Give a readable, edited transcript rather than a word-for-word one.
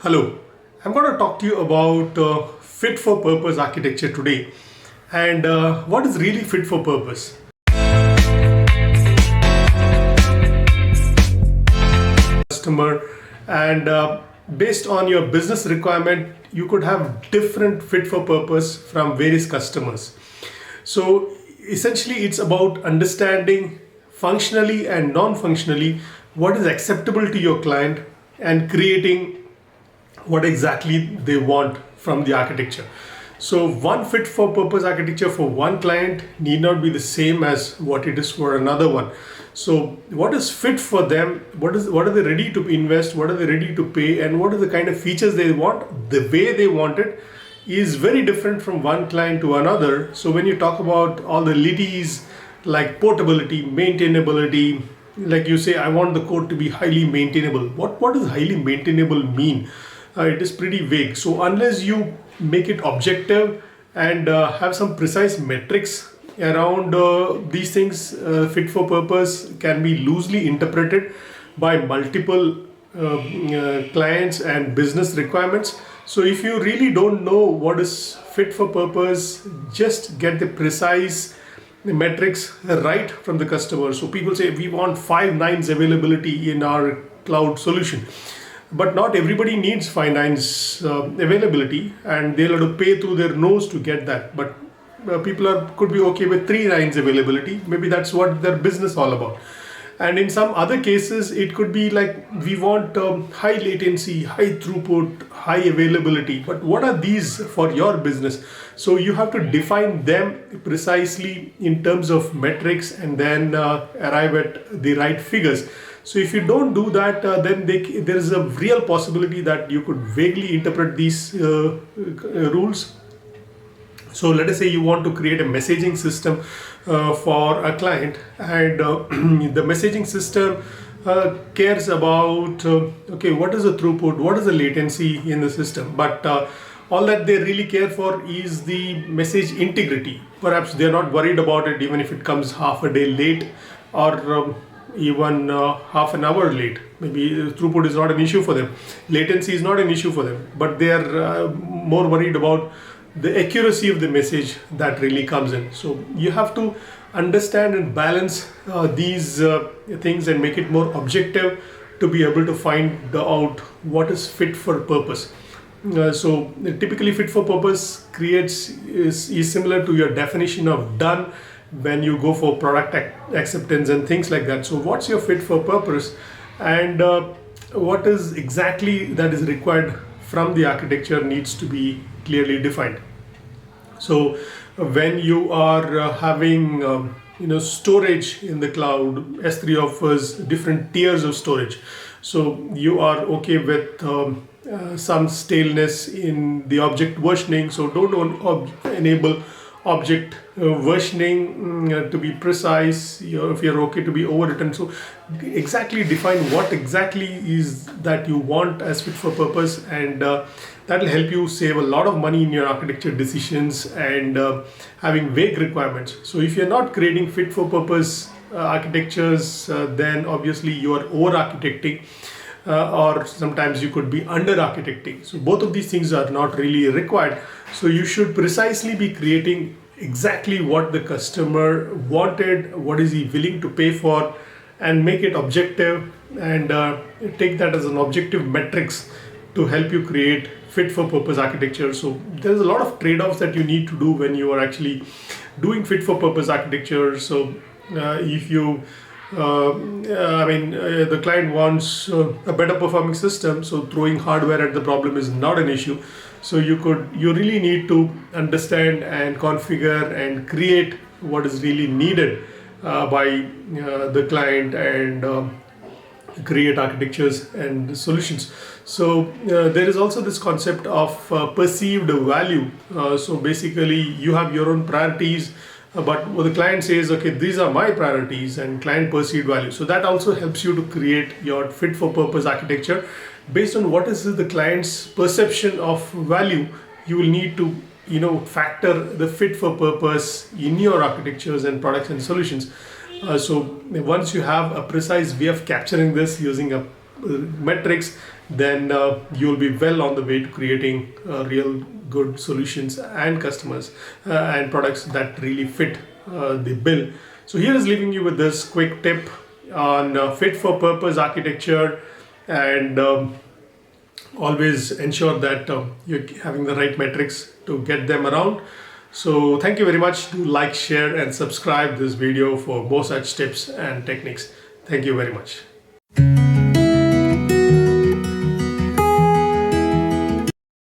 Hello, I'm going to talk to you about fit for purpose architecture today. And what is really fit for purpose? Customer, and based on your business requirement, you could have different fit for purpose from various customers. So essentially, it's about understanding functionally and non functionally what is acceptable to your client and creating what exactly they want from the architecture. So one fit for purpose architecture for one client need not be the same as what it is for another one. So what is fit for them? What are they ready to invest? What are they ready to pay? And what are the kind of features they want? The way they want it is very different from one client to another. So when you talk about all the litties like portability, maintainability, like you say, I want the code to be highly maintainable. What does highly maintainable mean? It is pretty vague. So unless you make it objective and have some precise metrics around these things, fit for purpose can be loosely interpreted by multiple clients and business requirements. So if you really don't know what is fit for purpose, just get the precise metrics right from the customer. So people say we want 5 nines availability in our cloud solution, but not everybody needs 5 nines availability, and they'll have to pay through their nose to get that. But people could be okay with 3 nines availability. Maybe that's what their business all about. And in some other cases, it could be like we want high latency, high throughput, high availability. But what are these for your business? So you have to define them precisely in terms of metrics and then arrive at the right figures. So if you don't do that, then there is a real possibility that you could vaguely interpret these rules. So let us say you want to create a messaging system for a client, and the messaging system cares about okay, what is the throughput, what is the latency in the system, but all that they really care for is the message integrity. Perhaps they're not worried about it even if it comes half a day late or even half an hour late. Maybe throughput is not an issue for them, latency is not an issue for them, but they are more worried about the accuracy of the message that really comes in. So you have to understand and balance these things and make it more objective to be able to find out what is fit for purpose. So typically fit for purpose is similar to your definition of done when you go for product acceptance and things like that. So what's your fit for purpose, and what is exactly that is required from the architecture needs to be clearly defined. So when you are having storage in the cloud, S3 offers different tiers of storage. So you are okay with some staleness in the object versioning. So don't enable object versioning to be precise. If you're okay to be overwritten, so exactly define what exactly is that you want as fit for purpose, and that will help you save a lot of money in your architecture decisions and having vague requirements. So if you're not creating fit for purpose architectures, then obviously you are over architecting, or sometimes you could be under architecting. So both of these things are not really required. So you should precisely be creating exactly what the customer wanted, what is he willing to pay for, and make it objective, and take that as an objective metrics to help you create fit for purpose architecture. So there's a lot of trade-offs that you need to do when you are actually doing fit for purpose architecture. So if you the client wants a better performing system, so throwing hardware at the problem is not an issue. So you really need to understand and configure and create what is really needed by the client, and create architectures and solutions. So there is also this concept of perceived value. So basically you have your own priorities, but what the client says, okay, these are my priorities, and client perceived value. So that also helps you to create your fit for purpose architecture based on what is the client's perception of value. You will need to factor the fit for purpose in your architectures and products and solutions. So once you have a precise way of capturing this using a metrics, then you'll be well on the way to creating real good solutions and customers and products that really fit the bill. So here is leaving you with this quick tip on fit for purpose architecture, and always ensure that you're having the right metrics to get them around. So thank you very much. Do like, share and subscribe this video for more such tips and techniques. Thank you very much.